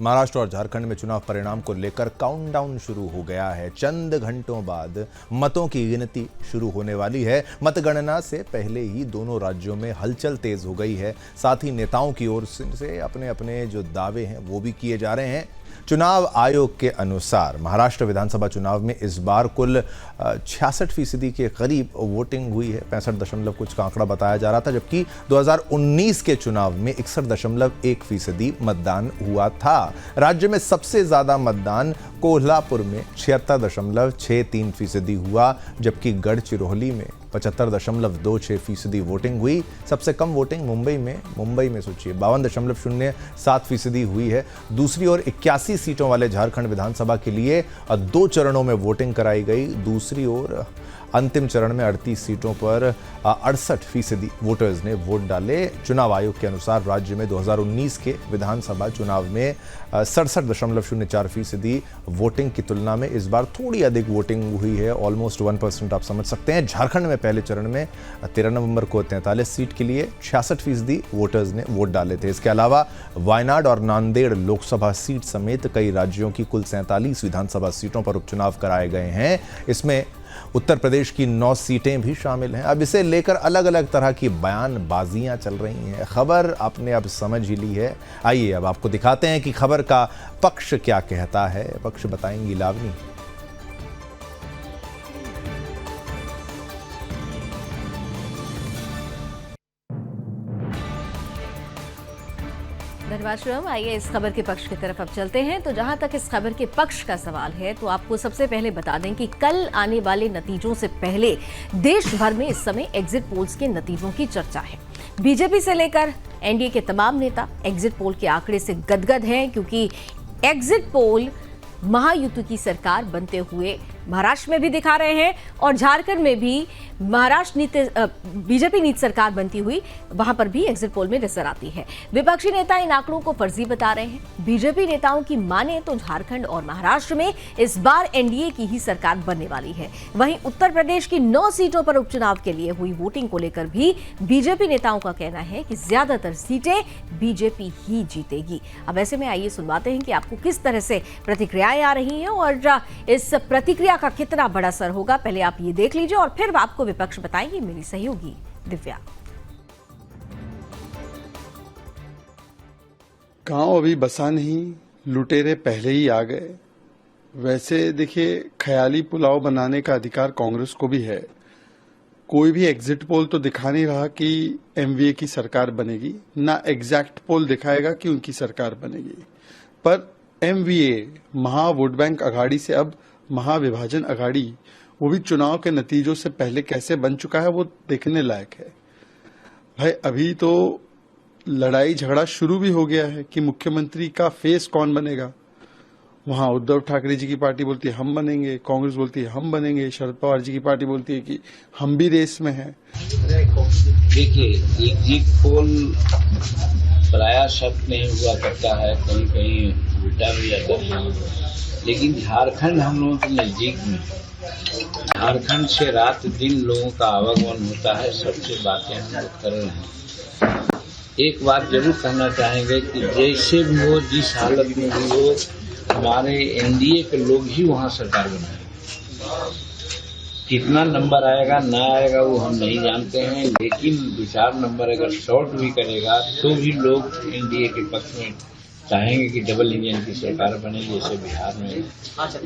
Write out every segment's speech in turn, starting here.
महाराष्ट्र और झारखंड में चुनाव परिणाम को लेकर काउंटडाउन शुरू हो गया है। चंद घंटों बाद मतों की गिनती शुरू होने वाली है। मतगणना से पहले ही दोनों राज्यों में हलचल तेज हो गई है। साथ ही नेताओं की ओर से अपने अपने जो दावे हैं वो भी किए जा रहे हैं। चुनाव आयोग के अनुसार महाराष्ट्र विधानसभा चुनाव में इस बार कुल 66% के करीब वोटिंग हुई है। 65 कुछ का आंकड़ा बताया जा रहा था, जबकि 2019 के चुनाव में 61.1% मतदान हुआ था। राज्य में सबसे ज्यादा मतदान कोल्हापुर में 76.63% हुआ, जबकि गढ़चिरौली में 75.26% वोटिंग हुई। सबसे कम वोटिंग मुंबई में सोचिए 52.07% हुई है। दूसरी ओर 81 सीटों वाले झारखंड विधानसभा के लिए 2 चरणों में वोटिंग कराई गई। दूसरी ओर अंतिम चरण में 38 सीटों पर 68% वोटर्स ने वोट डाले। चुनाव आयोग के अनुसार राज्य में 2019 के विधानसभा चुनाव में 67.04% वोटिंग की तुलना में इस बार थोड़ी अधिक वोटिंग हुई है। ऑलमोस्ट 1% आप समझ सकते हैं। झारखंड में पहले चरण में 13 नवंबर को 43 सीट के लिए 66% वोटर्स ने वोट डाले थे। इसके अलावा वायनाड और नांदेड़ लोकसभा सीट समेत कई राज्यों की कुल 47 विधानसभा सीटों पर उपचुनाव कराए गए हैं। इसमें उत्तर प्रदेश की 9 सीटें भी शामिल हैं। अब इसे लेकर अलग अलग तरह की बयानबाजियां चल रही हैं। खबर आपने अब समझ ही ली है। आइए अब आपको दिखाते हैं कि खबर का पक्ष क्या कहता है। पक्ष बताएंगी लावनी। धन्यवाद श्रम। आइए इस खबर के पक्ष की तरफ अब चलते हैं। तो जहां तक इस खबर के पक्ष का सवाल है, तो आपको सबसे पहले बता दें कि कल आने वाले नतीजों से पहले देश भर में इस समय एग्जिट पोल्स के नतीजों की चर्चा है। बीजेपी से लेकर एनडीए के तमाम नेता एग्जिट पोल के आंकड़े से गदगद हैं, क्योंकि एग्जिट पोल महायुति की सरकार बनते हुए महाराष्ट्र में भी दिखा रहे हैं और झारखंड में भी बीजेपी नीति सरकार बनती हुई वहां पर भी एग्जिट पोल में नजर आती है। विपक्षी नेता इन आंकड़ों को फर्जी बता रहे हैं। बीजेपी नेताओं की माने तो झारखंड और महाराष्ट्र में इस बार एनडीए की ही सरकार बनने वाली है। वहीं उत्तर प्रदेश की 9 सीटों पर उपचुनाव के लिए हुई वोटिंग को लेकर भी बीजेपी नेताओं का कहना है कि ज्यादातर सीटें बीजेपी ही जीतेगी। अब ऐसे में आइए सुनवाते हैं कि आपको किस तरह से प्रतिक्रियाएं आ रही हैं और इस प्रतिक्रिया का कितना बड़ा असर होगा। पहले आप ये देख लीजिए और फिर आपको विपक्ष बताएंगे मेरी सहयोगी दिव्या। गांव अभी बसा नहीं, लुटेरे पहले ही आ गए। वैसे देखिए, ख्याली पुलाव बनाने का अधिकार कांग्रेस को भी है। कोई भी एग्जिट पोल तो दिखा नहीं रहा कि एमवीए की सरकार बनेगी, ना एग्जैक्ट पोल दिखाएगा कि उनकी सरकार बनेगी। पर एमवीए महा वोट बैंक अघाड़ी से अब महाविभाजन अघाड़ी, वो भी चुनाव के नतीजों से पहले कैसे बन चुका है वो देखने लायक है। भाई अभी तो लड़ाई झगड़ा शुरू भी हो गया है कि मुख्यमंत्री का फेस कौन बनेगा। वहां उद्धव ठाकरे जी की पार्टी बोलती है हम बनेंगे, कांग्रेस बोलती है हम बनेंगे, शरद पवार जी की पार्टी बोलती है कि हम भी रेस में हैं। देखिए, एग्जिट पोल प्रायः सत्य नहीं हुआ करता है, कहीं कहीं उल्टा भी आता है। लेकिन झारखंड हम लोगों के नजदीक में, झारखंड से रात दिन लोगों का आवागमन होता है, सबसे बातें हम लोग कर रहे हैं। एक बात जरूर कहना चाहेंगे कि जैसे भी हो, जिस हालत में भी हो, हमारे एनडीए के लोग ही वहां सरकार बनाएंगे। कितना नंबर आएगा ना आएगा वो हम नहीं जानते हैं, लेकिन 2-4 नंबर अगर शॉर्ट भी करेगा तो भी लोग एनडीए के पक्ष में चाहेंगे कि डबल इंजन की सरकार बने। जैसे बिहार में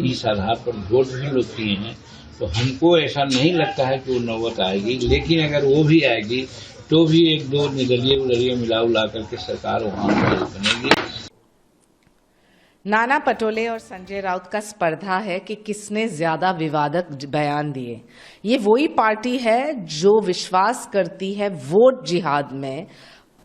इस आधार पर वोट भी लोग किए हैं, तो हमको ऐसा नहीं लगता है कि वो नौबत आएगी। लेकिन अगर वो भी आएगी तो भी 1-2 निर्दलीय उदलीय मिला करके सरकार वहां पर बनेगी। नाना पटोले और संजय राउत का स्पर्धा है कि किसने ज्यादा विवादक बयान दिए। ये वही पार्टी है जो विश्वास करती है वोट जिहाद में,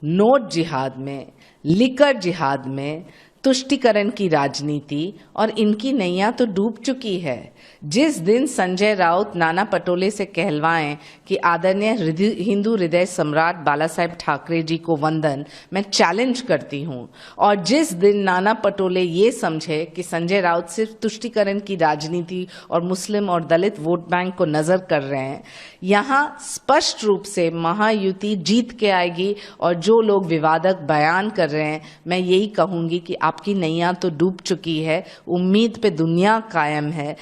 नोट जिहाद में, लिकर जिहाद में, तुष्टीकरण की राजनीति, और इनकी नैया तो डूब चुकी है। जिस दिन संजय राउत नाना पटोले से कहलवाएं कि आदरणीय हिंदू हृदय सम्राट बाला साहेब ठाकरे जी को वंदन, मैं चैलेंज करती हूं, और जिस दिन नाना पटोले ये समझे कि संजय राउत सिर्फ तुष्टीकरण की राजनीति और मुस्लिम और दलित वोट बैंक को नजर कर रहे हैं, यहां स्पष्ट रूप से महायुति जीत के आएगी। और जो लोग विवादक बयान कर रहे हैं, मैं यही कहूंगी कि आपकी नैया तो डूब चुकी है, उम्मीद पे दुनिया कायम है।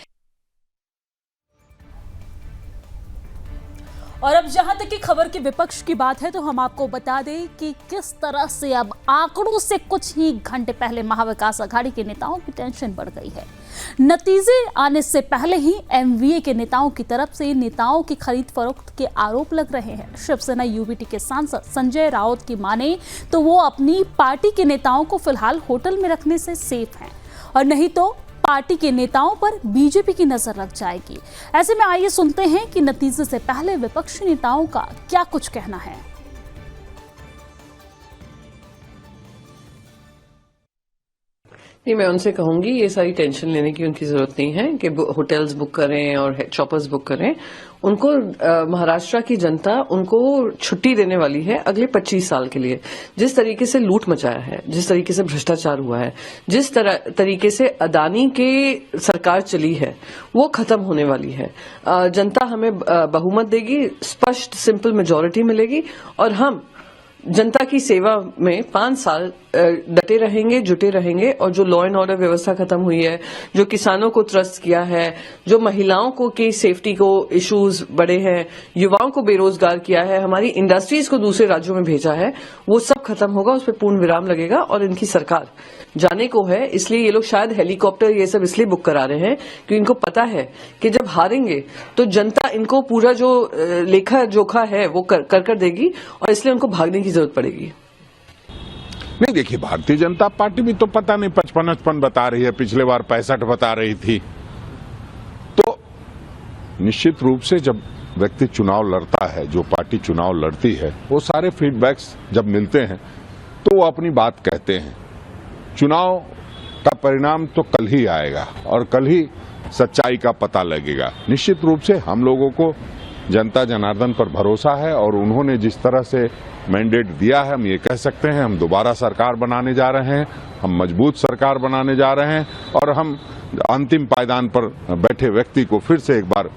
और अब जहां तक की खबर की विपक्ष की बात है तो हम आपको बता दें कि किस तरह से अब आंकड़ों से कुछ ही घंटे पहले महाविकास अघाड़ी के नेताओं की टेंशन बढ़ गई है। नतीजे आने से पहले ही एमवीए के नेताओं की तरफ से नेताओं की खरीद फरोख्त के आरोप लग रहे हैं। शिवसेना यूबीटी के सांसद संजय राउत की माने तो वो अपनी पार्टी के नेताओं को फिलहाल होटल में रखने से सेफ हैं, और नहीं तो पार्टी के नेताओं पर बीजेपी की नजर लग जाएगी। ऐसे में आइए सुनते हैं कि नतीजे से पहले विपक्षी नेताओं का क्या कुछ कहना है। नहीं, मैं उनसे कहूंगी ये सारी टेंशन लेने की उनकी जरूरत नहीं है कि होटल्स बुक करें और चॉपर्स बुक करें। उनको महाराष्ट्र की जनता उनको छुट्टी देने वाली है अगले 25 साल के लिए। जिस तरीके से लूट मचाया है, जिस तरीके से भ्रष्टाचार हुआ है, जिस तरीके से अदानी के सरकार चली है, वो खत्म होने वाली है। जनता हमें बहुमत देगी, स्पष्ट सिंपल मेजॉरिटी मिलेगी, और हम जनता की सेवा में 5 साल डटे रहेंगे, जुटे रहेंगे। और जो लॉ एंड ऑर्डर व्यवस्था खत्म हुई है, जो किसानों को त्रस्त किया है, जो महिलाओं को की सेफ्टी को इश्यूज बढ़े हैं, युवाओं को बेरोजगार किया है, हमारी इंडस्ट्रीज को दूसरे राज्यों में भेजा है, वो सब खत्म होगा। उस पर पूर्ण विराम लगेगा और इनकी सरकार जाने को है। इसलिए ये लोग शायद हेलीकॉप्टर ये सब इसलिए बुक करा रहे हैं क्योंकि इनको पता है कि जब हारेंगे तो जनता इनको पूरा जो लेखा जोखा है वो कर देगी, और इसलिए उनको भागने की जरूरत पड़ेगी। नहीं, देखिए, भारतीय जनता पार्टी भी तो पता नहीं 55 बता रही है, पिछले बार 65 बता रही थी। तो निश्चित रूप से जब व्यक्ति चुनाव लड़ता है, जो पार्टी चुनाव लड़ती है, वो सारे फीडबैक्स जब मिलते हैं तो वो अपनी बात कहते हैं। चुनाव का परिणाम तो कल ही आएगा और कल ही सच्चाई का पता लगेगा। निश्चित रूप से हम लोगों को जनता जनार्दन पर भरोसा है, और उन्होंने जिस तरह से मैंडेट दिया है, हम ये कह सकते हैं हम दोबारा सरकार बनाने जा रहे हैं, हम मजबूत सरकार बनाने जा रहे हैं, और हम अंतिम पायदान पर बैठे व्यक्ति को फिर से एक बार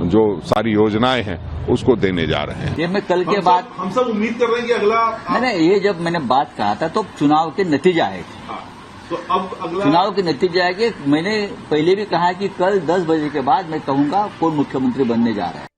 जो सारी योजनाएं हैं उसको देने जा रहे हैं। ये मैं कल के बाद हम सब उम्मीद कर रहे हैं कि अगला नहीं, ये जब मैंने बात कहा था तो चुनाव के नतीजे आएगा। तो अब अगला चुनाव के नतीजे आएंगे। मैंने पहले भी कहा कि कल 10 बजे के बाद मैं कहूंगा कौन मुख्यमंत्री बनने जा रहा है।